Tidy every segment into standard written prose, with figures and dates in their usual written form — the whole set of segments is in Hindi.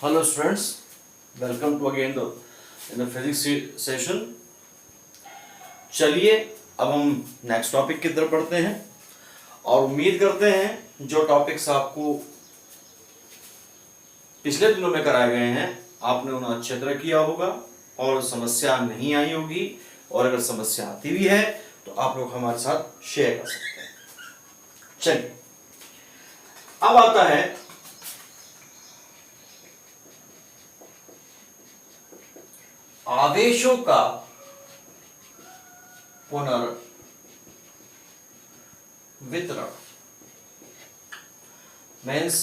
Hello students, welcome to again the physics session. चलिए अब हम नेक्स्ट टॉपिक की तरफ बढ़ते हैं और उम्मीद करते हैं जो टॉपिक्स आपको पिछले दिनों में कराए गए हैं आपने उन्हें अच्छी तरह किया होगा और समस्या नहीं आई होगी, और अगर समस्या आती भी है तो आप लोग हमारे साथ शेयर कर सकते हैं। चलिए अब आता है आवेशों का पुनर्वितरण मीन्स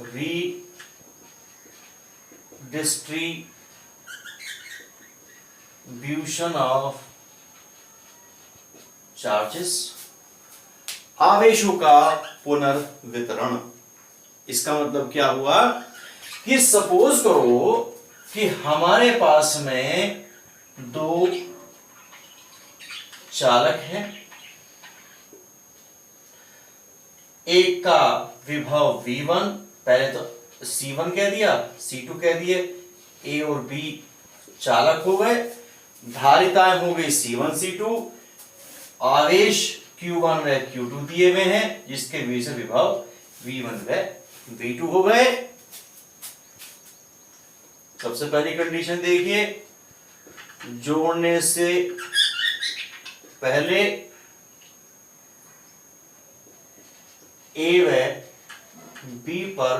redistribution ऑफ चार्जेस। आवेशों का पुनर्वितरण, इसका मतलब क्या हुआ कि सपोज करो कि हमारे पास में दो चालक हैं, एक का विभव V1, पहले तो C1 कह दिया, C2 कह दिए, A और B चालक हो गए, धारिताएं हो गई C1 C2, आवेश Q1 व Q2 दिए हुए हैं जिसके बीच से विभव V1 व V2 हो गए। सबसे पहली कंडीशन देखिए, जोड़ने से पहले A व B पर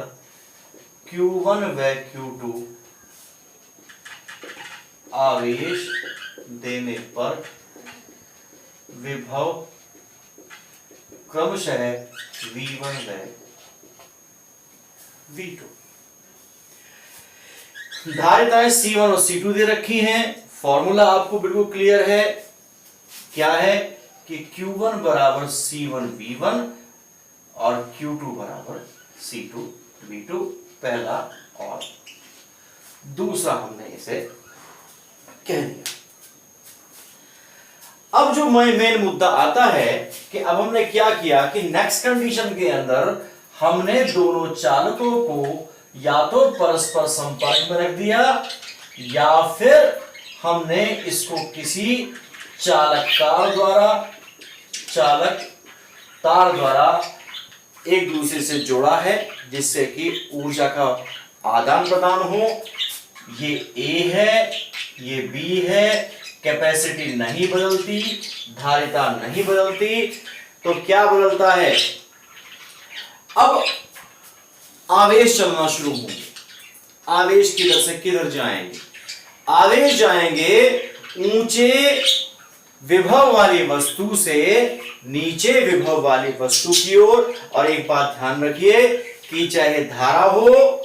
Q1 व Q2 आवेश देने पर विभव क्रमशः V1 व V2। धारिताएं C1 और C2 दे रखी हैं, फॉर्मूला आपको बिल्कुल क्लियर है, क्या है कि Q1 बराबर C1 V1 और Q2 बराबर C2 V2, पहला और दूसरा हमने इसे कह दिया। अब जो मेन मुद्दा आता है कि अब हमने क्या किया कि नेक्स्ट कंडीशन के अंदर हमने दोनों चालकों को या तो परस्पर संपर्क में रख दिया या फिर हमने इसको किसी चालक तार द्वारा एक दूसरे से जोड़ा है जिससे कि ऊर्जा का आदान प्रदान हो। ये A है, ये B है, कैपेसिटी नहीं बदलती, धारिता नहीं बदलती, तो क्या बदलता है, अब आवेश चलना शुरू होंगे। आवेश किधर से किधर जाएंगे, आवेश जाएंगे ऊंचे विभव वाली वस्तु से नीचे विभव वाली वस्तु की ओर। और एक बात ध्यान रखिए कि चाहे धारा हो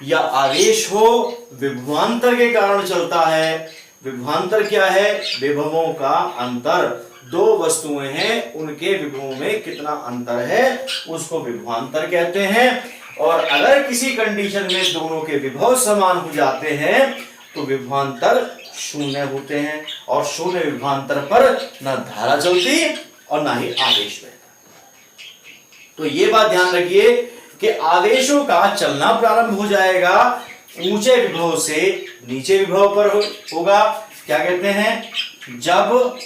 या आवेश हो, विभवांतर के कारण चलता है। विभवांतर क्या है, विभवों का अंतर, दो वस्तुएं हैं उनके विभवों में कितना अंतर है उसको विभवांतर कहते हैं। और अगर किसी कंडीशन में दोनों के विभव समान हो जाते हैं तो विभवांतर शून्य होते हैं, और शून्य विभवांतर पर न धारा चलती और ना ही आवेश बहता। तो ये बात ध्यान रखिए कि आवेशों का चलना प्रारंभ हो जाएगा ऊंचे विभव से नीचे विभव पर होगा। क्या कहते हैं, जब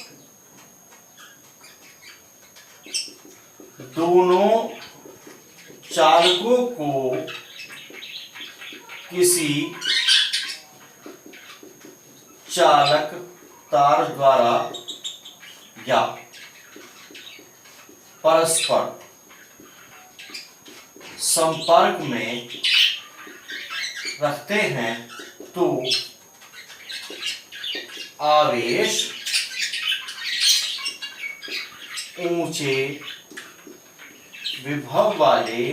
दोनों चालकों को किसी चालक तार द्वारा या परस्पर संपर्क में रखते हैं तो आवेश ऊंचे विभव वाले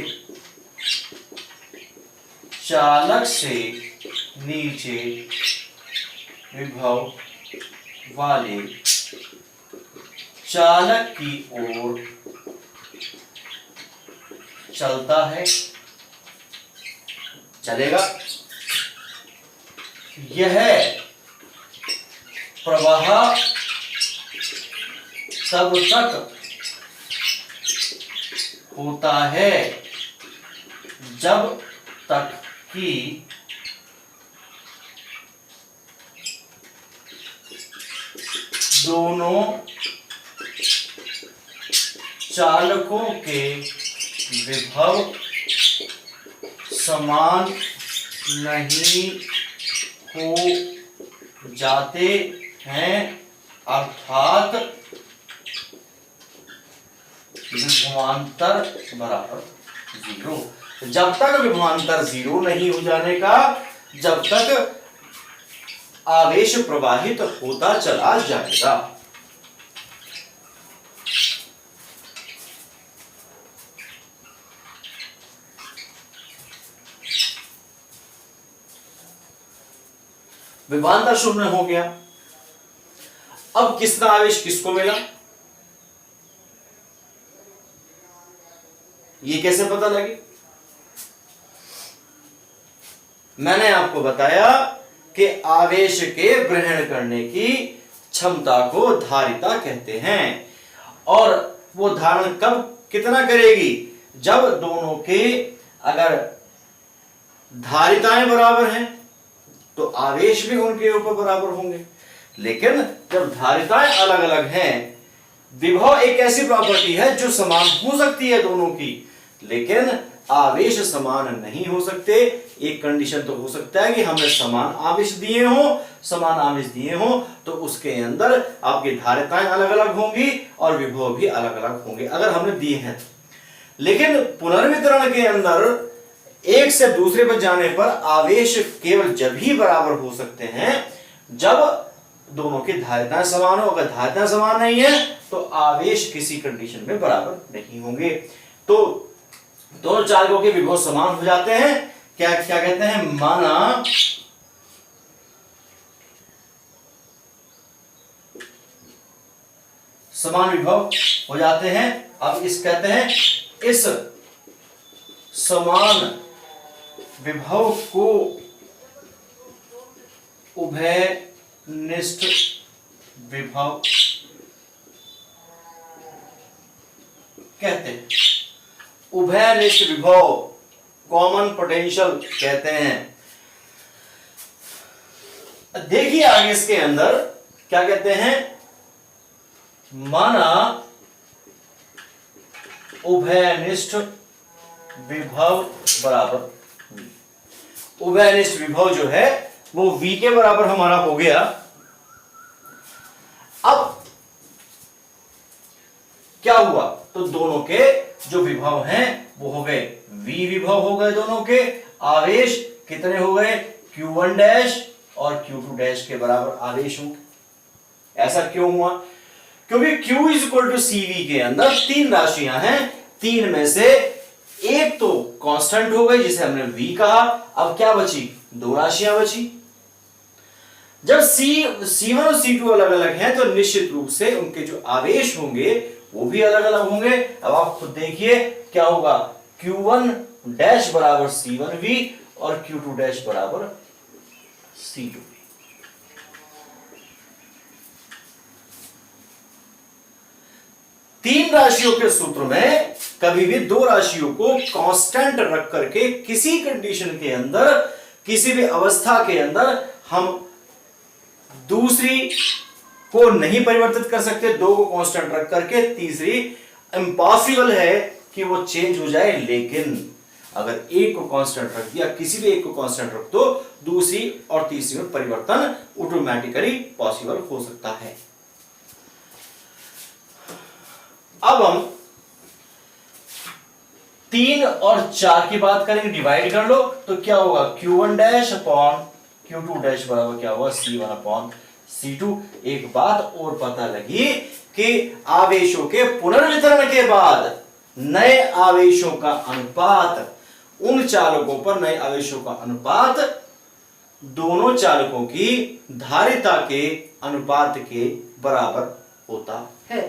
चालक से नीचे विभव वाले चालक की ओर चलता है, चलेगा। यह प्रवाह तब तक होता है जब तक कि दोनों चालकों के विभव समान नहीं हो जाते हैं, अर्थात विभवांतर बराबर जीरो। जब तक विभवांतर जीरो नहीं हो जाने का, जब तक आवेश प्रवाहित होता चला जाएगा। विभवांतर शून्य हो गया। अब किसका आवेश किसको मिला, ये कैसे पता लगे? मैंने आपको बताया कि आवेश के ग्रहण करने की क्षमता को धारिता कहते हैं, और वो धारण कब कितना करेगी? जब दोनों के अगर धारिताएं बराबर हैं तो आवेश भी उनके ऊपर बराबर होंगे। लेकिन जब धारिताएं अलग अलग हैं, विभव एक ऐसी प्रॉपर्टी है जो समान हो सकती है दोनों की, लेकिन आवेश समान नहीं हो सकते। एक कंडीशन तो हो सकता है कि हमने समान आवेश दिए हो तो उसके अंदर आपकी धारिताएं अलग अलग होंगी और विभव भी अलग अलग होंगे, अगर हमने दिए हैं। लेकिन पुनर्वितरण के अंदर एक से दूसरे पर जाने पर आवेश केवल जब ही बराबर हो सकते हैं जब दोनों की धारिताएं समान हो। अगर धारिताएं समान नहीं है तो आवेश किसी कंडीशन में बराबर नहीं होंगे। तो दोनों चालकों के विभव समान हो जाते हैं, क्या क्या कहते हैं? माना समान विभव हो जाते हैं। अब इस कहते हैं इस समान विभव को उभयनिष्ठ विभव कहते हैं। उभयनिष्ठ विभव कॉमन पोटेंशियल कहते हैं। देखिए आगे इसके अंदर क्या कहते हैं? माना उभयनिष्ठ विभव बराबर, उभयनिष्ठ विभव जो है वो V के बराबर हमारा हो गया। अब क्या हुआ? तो दोनों के जो विभव हैं वो हो गए V विभव हो गए, दोनों के आवेश कितने हो गए? Q1 डैश और Q2 डैश के बराबर आवेश होंगे। ऐसा क्यों हुआ? क्योंकि Q is equal to CV के अंदर तीन राशियां हैं, तीन में से एक तो कांस्टेंट हो गई जिसे हमने V कहा। अब क्या बची? दो राशियां बची। जब C1 और C2 अलग अलग हैं तो निश्चित रूप से उनके जो आवेश होंगे वो भी अलग अलग होंगे। अब आप खुद देखिए क्या होगा? Q1 डैश बराबर C1V और Q2 डैश बराबर C2V। तीन राशियों के सूत्र में कभी भी दो राशियों को कांस्टेंट रख करके किसी कंडीशन के अंदर, किसी भी अवस्था के अंदर हम दूसरी को नहीं परिवर्तित कर सकते। दो को कांस्टेंट रख करके तीसरी इम्पॉसिबल है कि वो चेंज हो जाए। लेकिन अगर एक को कांस्टेंट रख दिया, किसी भी एक को कांस्टेंट रख दो, दूसरी और तीसरी में परिवर्तन ऑटोमेटिकली पॉसिबल हो सकता है। अब हम 3 और 4 की बात करेंगे, डिवाइड कर लो तो क्या होगा? Q1 dash upon Q2 dash बराबर क्या होगा? C1 upon C2। एक बात और पता लगी कि आवेशों के पुनर्वितरण के बाद नए आवेशों का अनुपात, उन चालकों पर नए आवेशों का अनुपात दोनों चालकों की धारिता के अनुपात के बराबर होता है।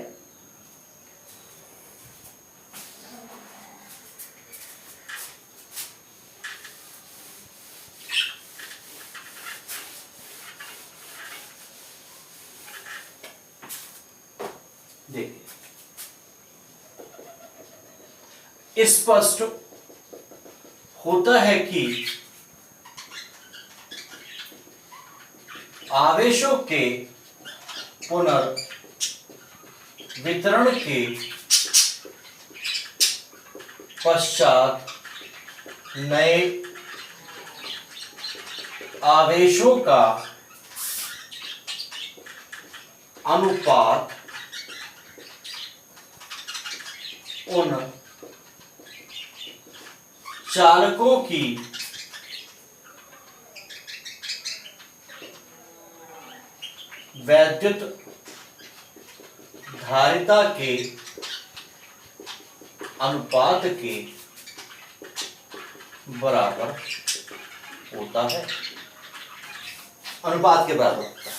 देखिए स्पष्ट होता है कि आवेशों के पुनर्वितरण के पश्चात नए आवेशों का अनुपात उन चालकों की वैद्युत धारिता के अनुपात के बराबर होता है, अनुपात के बराबर होता है।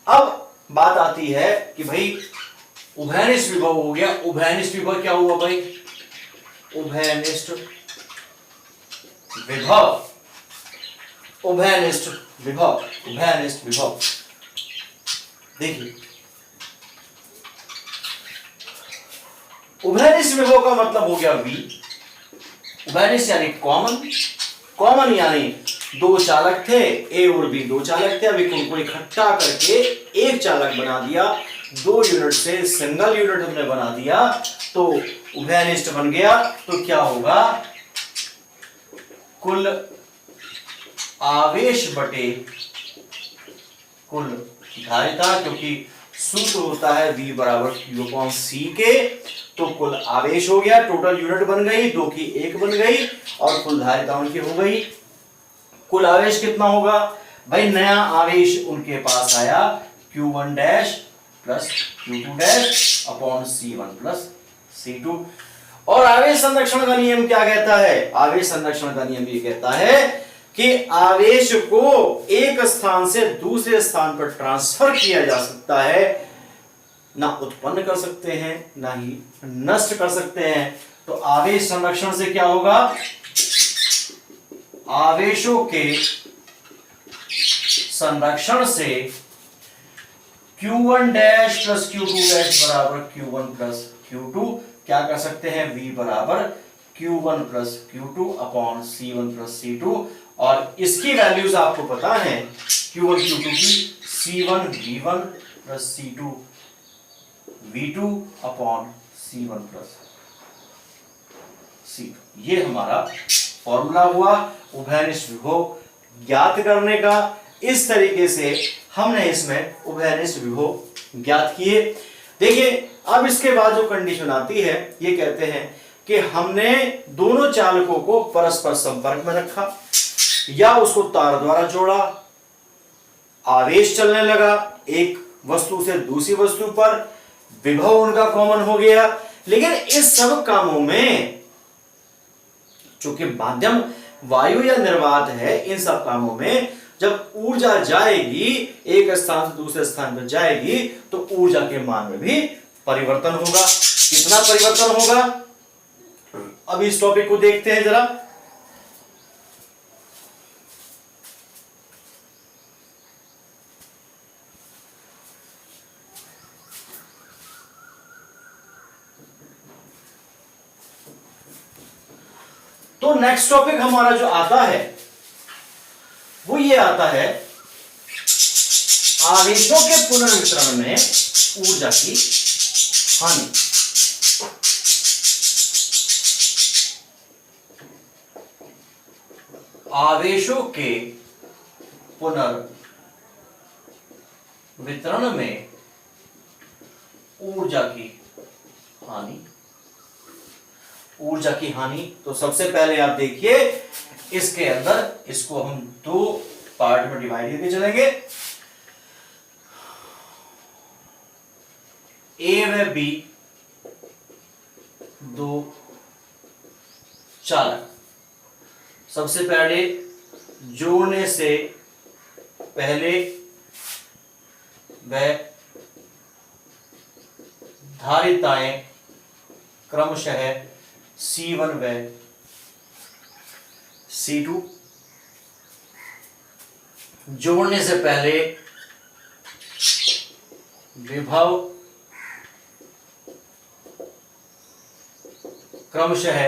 अब बात आती है कि भाई उभयनिष्ठ विभव हो गया। उभयनिष्ठ विभव क्या हुआ भाई? उभयनिष्ठ विभव, उभयनिष्ठ विभव, उभयनिष्ठ विभव। देखिए उभयनिष्ठ विभव का मतलब हो गया V। उभयनिष्ठ यानी कॉमन, कॉमन यानी दो चालक थे A और B, दो चालक थे, अभी उनको इकट्ठा करके एक चालक बना दिया, 2 यूनिट से सिंगल यूनिट हमने बना दिया तो उभयनिष्ठ बन गया। तो क्या होगा? कुल आवेश बटे कुल धारिता, क्योंकि सूत्र होता है V बराबर Q/C के, तो कुल आवेश हो गया, टोटल यूनिट बन गई, 2 की 1 बन गई और कुल धारिता उनकी हो गई। कुल आवेश कितना होगा भाई? नया आवेश उनके पास आया Q1 dash plus Q2 dash upon C1 plus C2। और आवेश संरक्षण का नियम क्या कहता है? आवेश संरक्षण का नियम ये कहता है कि आवेश को एक स्थान से दूसरे स्थान पर ट्रांसफर किया जा सकता है, ना उत्पन्न कर सकते हैं ना ही नष्ट कर सकते हैं। तो आवेश संरक्षण से क्या होगा? आवेशों के संरक्षण से Q1 dash plus Q2 dash बराबर Q1 प्लस Q2। क्या कर सकते हैं? V बराबर Q1 plus Q2 upon C1 plus C2। और इसकी वैल्यूज आपको पता है Q1 Q2 की, C1 V1 plus C2 V2 upon C1 plus C2। ये हमारा फॉर्मूला हुआ उभयनिष्ठ विभव ज्ञात करने का। इस तरीके से हमने इसमें उभयनिष्ठ विभव ज्ञात किए। देखिए अब इसके बाद जो कंडीशन आती है, ये कहते हैं कि हमने दोनों चालकों को परस्पर संपर्क में रखा या उसको तार द्वारा जोड़ा, आवेश चलने लगा एक वस्तु से दूसरी वस्तु पर, विभव उनका कॉमन हो गया। लेकिन इस सब कामों में चूंकि माध्यम वायु या निर्वात है, इन सब कामों में जब ऊर्जा जाएगी एक स्थान से दूसरे स्थान पर जाएगी तो ऊर्जा के मान में भी परिवर्तन होगा। कितना परिवर्तन होगा? अब इस टॉपिक को देखते हैं जरा। तो नेक्स्ट टॉपिक हमारा जो आता है वो ये आता है आवेशों के पुनर्वितरण में ऊर्जा की हानि। आवेशों के पुनर्वितरण में ऊर्जा की हानि। ऊर्जा की हानि, तो सबसे पहले आप देखिए इसके अंदर इसको हम 2 पार्ट में डिवाइड करके चलेंगे। ए व बी 2 चालक। सबसे पहले जोड़ने से पहले वह धारिताएं क्रमशः C1 व C2। जोड़ने से पहले विभव क्रमशः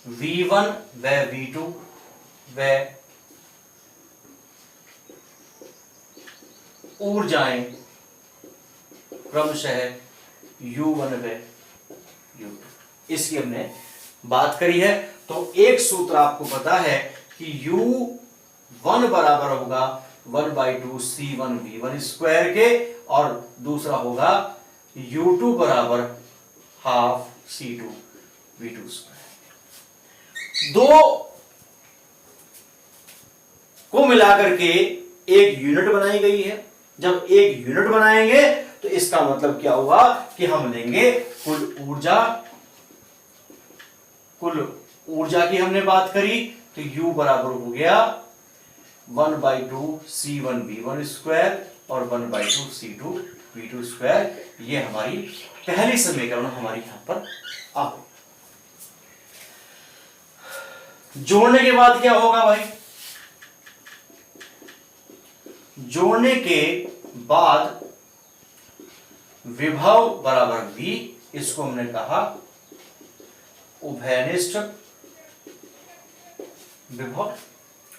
V1 व V2 व ऊर्जाएं क्रमशः U1 व U2, इसकी हमने बात करी है। तो एक सूत्र आपको पता है कि U1 बराबर होगा 1/2 C1V1 स्क्वायर के, और दूसरा होगा U2 बराबर हाफ C2V2 स्क्वायर। दो को मिलाकर के एक यूनिट बनाई गई है। जब एक यूनिट बनाएंगे तो इसका मतलब क्या हुआ कि हम लेंगे कुल ऊर्जा की हमने बात करी, तो U बराबर हो गया 1/2 C1V1 स्क्वायर और 1/2 C2V2 स्क्वायर। ये हमारी पहली समीकरण हमारी यहां पर आ गई। जोड़ने के बाद क्या होगा भाई? जोड़ने के बाद विभव बराबर V, इसको हमने कहा उभयनिष्ठ विभव,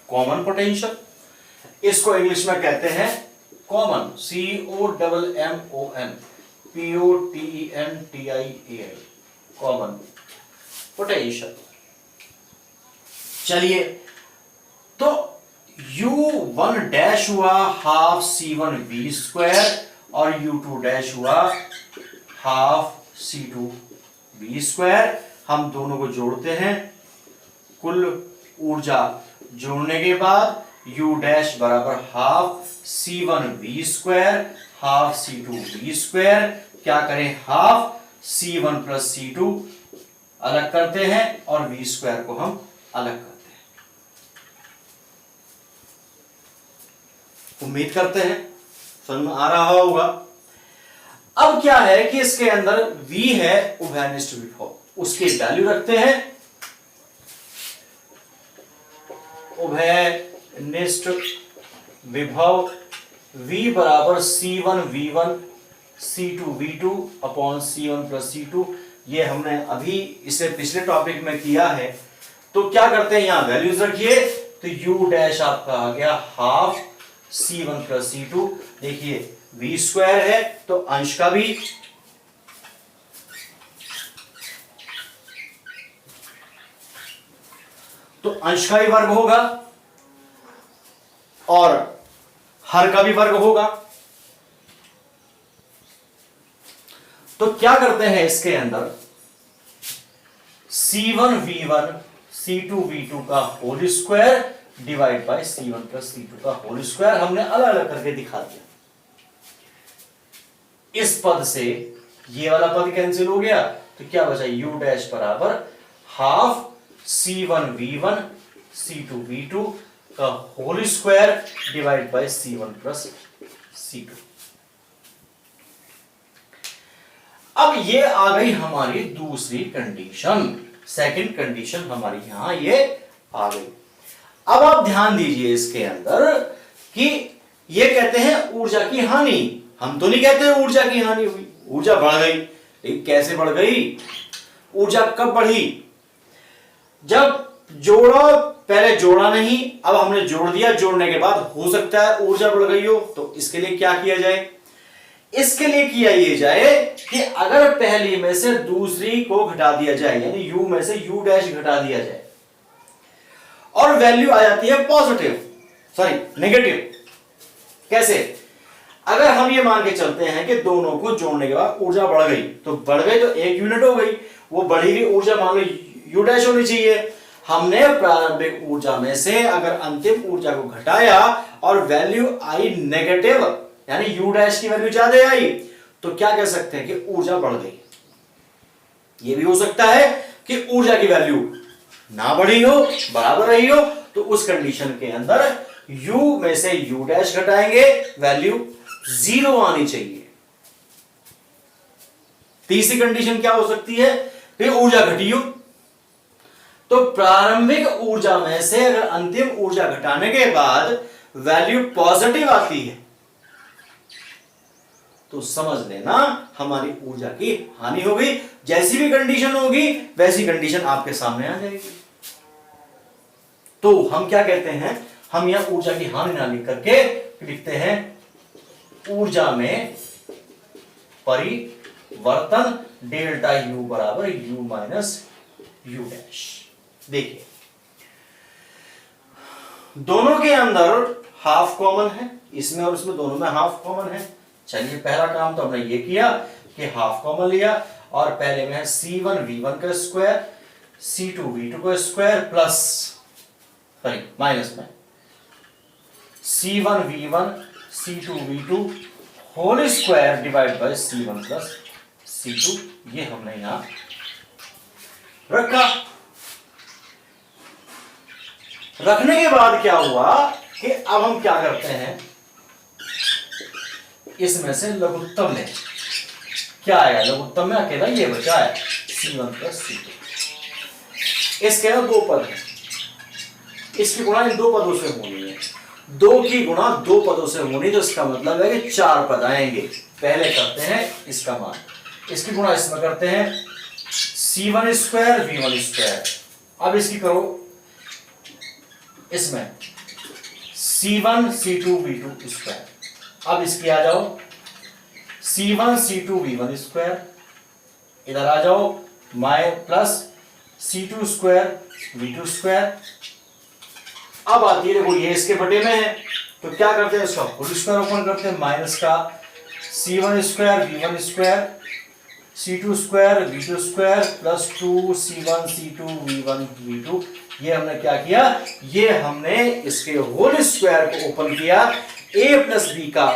कॉमन पोटेंशियल। इसको इंग्लिश में कहते हैं common, COMMON POTENTIAL, common potential. चलिए, तो U1 डैश हुआ हाफ C1V स्क्वायर और U2 डैश हुआ हाफ C2V स्क्वायर। हम दोनों को जोड़ते हैं, कुल ऊर्जा जोड़ने के बाद U डैश बराबर half C1V square half C2V square. क्या करें, हाफ C1 प्लस C2 अलग करते हैं और V स्क्वायर को हम अलग करते हैं। उम्मीद करते हैं समझ में आ रहा होगा। अब क्या है कि इसके अंदर V है उभयनिष्ठ विभव, उसकी वैल्यू रखते हैं। उभयनिष्ठ विभव V बराबर C1V1 C2V2 upon C1 plus C2। ये हमने अभी इसे पिछले टॉपिक में किया है। तो क्या करते हैं, यहां वैल्यूज रखिए। तो U डैश आपका आ गया हाफ C1 प्लस C2। देखिए V स्क्वायर है तो अंश का भी, तो अंश का भी वर्ग होगा और हर का भी वर्ग होगा। तो क्या करते हैं इसके अंदर, C1V1 C2V2 का whole square divide by C1 plus C2 का होल स्क्वायर हमने अलग अलग करके दिखा दिया। इस पद से ये वाला पद कैंसिल हो गया, तो क्या बचा, U डैश बराबर हाफ C1V1 C2V2 का whole square divide by C1 plus C2। अब ये आ गई हमारी दूसरी कंडीशन, सेकंड कंडीशन हमारी यहां ये आ गई। अब आप ध्यान दीजिए इसके अंदर कि ये कहते हैं ऊर्जा की हानि। हम तो नहीं कहते ऊर्जा की हानि हुई, ऊर्जा बढ़ गई। लेकिन कैसे बढ़ गई? ऊर्जा कब बढ़ी? जब जोड़ा, पहले जोड़ा नहीं, अब हमने जोड़ दिया, जोड़ने के बाद हो सकता है ऊर्जा बढ़ गई हो। तो इसके लिए क्या किया जाए? इसके लिए किया ये जाए कि अगर पहली में से दूसरी को घटा दिया जाए, यानी U में से U डैश घटा दिया जाए और वैल्यू आ जाती है पॉजिटिव, सॉरी नेगेटिव। कैसे? अगर हम ये मान के चलते हैं कि दोनों को जोड़ने के बाद ऊर्जा बढ़ गई, तो बढ़ गई तो एक यूनिट हो गई, वो बढ़ी हुई ऊर्जा मान लो U डैश होनी चाहिए। हमने प्रारंभिक ऊर्जा में से अगर अंतिम ऊर्जा को घटाया और वैल्यू आई नेगेटिव, यानी U डैश की वैल्यू ज्यादा आई, तो क्या कह सकते हैं कि ऊर्जा बढ़ गई। यह भी हो सकता है कि ऊर्जा की वैल्यू ना बढ़ी हो, बराबर रही हो, तो उस कंडीशन के अंदर U में से U डैश घटाएंगे, वैल्यू 0 आनी चाहिए। तीसरी कंडीशन क्या हो सकती है कि ऊर्जा घटी हो, तो प्रारंभिक ऊर्जा में से अगर अंतिम ऊर्जा घटाने के बाद वैल्यू पॉजिटिव आती है, तो समझ लेना हमारी ऊर्जा की हानि हो गई। जैसी भी कंडीशन होगी वैसी कंडीशन आपके सामने आ जाएगी। तो हम क्या कहते हैं, हम यहां ऊर्जा की हानि ना लिख करके लिखते हैं ऊर्जा में परिवर्तन डेल्टा यू बराबर यू माइनस यू डैश। देखिए दोनों के अंदर हाफ कॉमन है, इसमें और इसमें दोनों में हाफ कॉमन है। चलिए पहला काम तो हमने ये किया कि हाफ कॉमन लिया और पहले में है C1V1 का स्क्वायर C2V2 का स्क्वायर प्लस सॉरी माइनस में C1V1 C2V2 whole square divide by C1 plus C2। ये हमने यहां रखा। रखने के बाद क्या हुआ कि अब हम क्या करते हैं, इसमें से लघुत्तम लें। क्या आएगा लघुत्तम में? अकेला ये बचा है C1 प्लस C2। इसके दो पद है, इसकी गुणा इन दो पदों से होनी है। दो की गुणा दो पदों से होनी, तो इसका मतलब है कि चार पद आएंगे। पहले करते हैं इसका मान, इसकी गुणा इसमें करते हैं C1 स्क्वायर V1 स्क्वायर। अब इसकी करो इसमें C1 C2 V2 स्क्वायर। अब इसकी आ जाओ C1 C2 V1 स्क्वायर, इधर आ जाओ माइ plus C2 square V2 square. अब आती है देखो ये इसके बटे में है, तो क्या करते हैं इसका होल स्क्वायर ओपन करते हैं, माइनस का C1 square V1 square C2 square V2 square plus 2 C1 C2 V1 V2। ये हमने क्या किया, ये हमने इसके होल स्क्वायर को ओपन किया। a प्लस बी का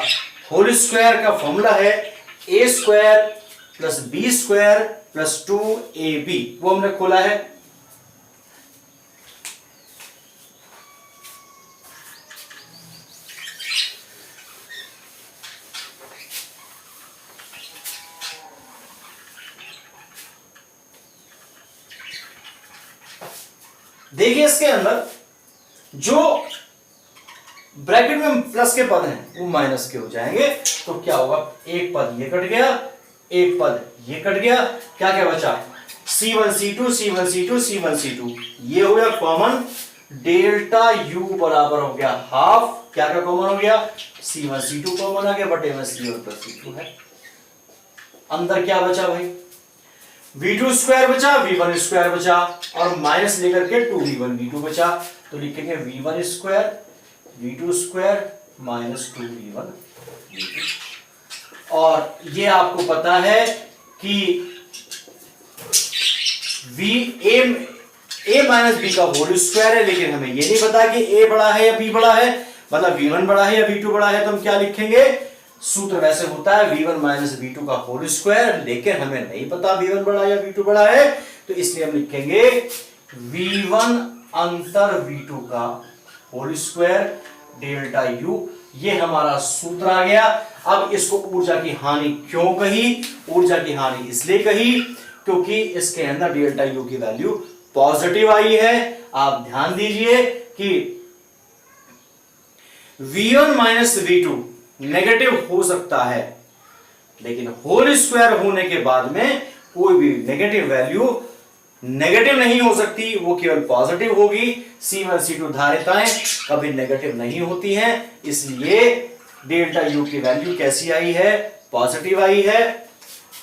होल स्क्वायर का फॉर्मूला है a square plus B square plus 2ab, वो हमने खोला है। देखिए इसके अंदर जो ब्रैकेट में प्लस के पद हैं वो माइनस के हो जाएंगे, तो क्या होगा, एक पद ये कट गया, एक पद ये कट गया, क्या क्या बचा C1 C2 C1 C2 C1 C2। ये हो गया कॉमन, डेल्टा U बराबर हो गया हाफ। क्या क्या कॉमन हो गया, C1 C2 कॉमन आ गया, बटे में C1 प्लस C2 है। अंदर क्या बचा भाई, V2 स्क्वायर बचा, V1 स्क्वायर बचा और माइनस लेकर के 2V1 V2 बचा, तो लिखेंगे V1 square V2 square minus 2V1 V2। और ये आपको पता है कि A माइनस बी का होल स्क्वायर है, लेकिन हमें ये नहीं पता कि A बड़ा है या B बड़ा है, मतलब V1 बड़ा है या V2 बड़ा है, तो हम क्या लिखेंगे, सूत्र वैसे होता है V1 माइनस V2 का होल स्क्वायर, लेकिन हमें नहीं पता V1 बड़ा है या V2 बड़ा है, तो इसलिए हम लिखेंगे V1 अंतर V2 का होल स्क्वायर डेल्टा U। ये हमारा सूत्र आ गया। अब इसको ऊर्जा की हानि क्यों कही, ऊर्जा की हानि इसलिए कही क्योंकि इसके अंदर डेल्टा U की वैल्यू पॉजिटिव आई है। आप ध्यान दीजिए कि V1 माइनस V2 नेगेटिव हो सकता है, लेकिन होल स्क्वायर होने के बाद में कोई भी नेगेटिव वैल्यू नेगेटिव नहीं हो सकती, वो केवल पॉजिटिव होगी। C1 C2 धारिताएं कभी नेगेटिव नहीं होती हैं, इसलिए डेल्टा U की वैल्यू कैसी आई है, पॉजिटिव आई है।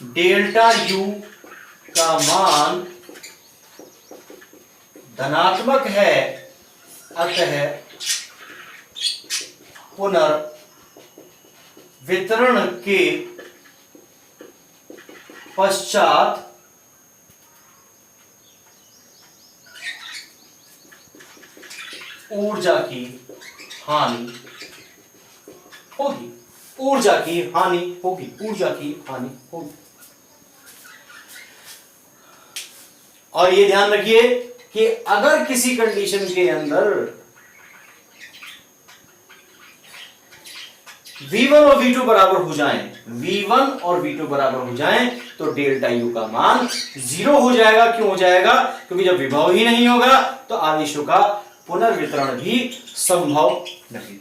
डेल्टा U का मान धनात्मक है, अतः पुनर्वितरण के पश्चात ऊर्जा की हानि होगी, ऊर्जा की हानि होगी, ऊर्जा की हानि होगी। और ये ध्यान रखिए कि अगर किसी कंडीशन के अंदर V1 और V2 बराबर हो जाएं, V1 और V2 बराबर हो जाएं, तो डेल्टा U का मान 0 हो जाएगा। क्यों हो जाएगा, क्योंकि जब विभव ही नहीं होगा तो आवेशों का पुनर्वितरण भी संभव नहीं।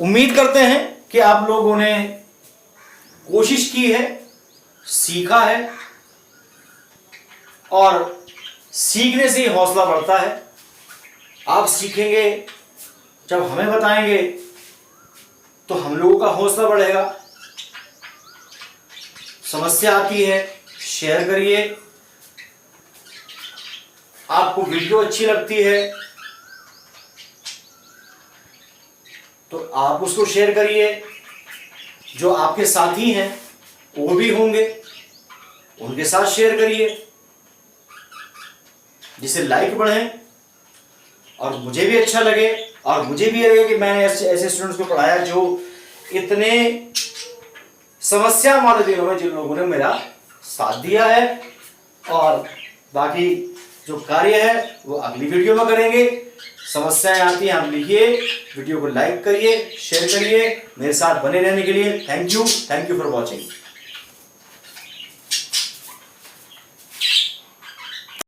उम्मीद करते हैं कि आप लोगों ने कोशिश की है, सीखा है, और सीखने से ही हौसला बढ़ता है। आप सीखेंगे, जब हमें बताएंगे तो हम लोगों का हौसला बढ़ेगा। समस्या आती है, शेयर करिए। आपको वीडियो अच्छी लगती है तो आप उसको शेयर करिए। जो आपके साथी हैं वो भी होंगे, उनके साथ शेयर करिए, जिससे लाइक बढ़े और मुझे भी अच्छा लगे, और मुझे भी लगे कि मैंने ऐसे स्टूडेंट्स को पढ़ाया जो इतने समस्या वाले दिनों में जिन लोगों ने मेरा साथ दिया है। और बाकी जो कार्य है वो अगली वीडियो में करेंगे। समस्याएं आती हैं आप लिखिए, वीडियो को लाइक करिए, शेयर करिए। मेरे साथ बने रहने के लिए थैंक यू फॉर वॉचिंग।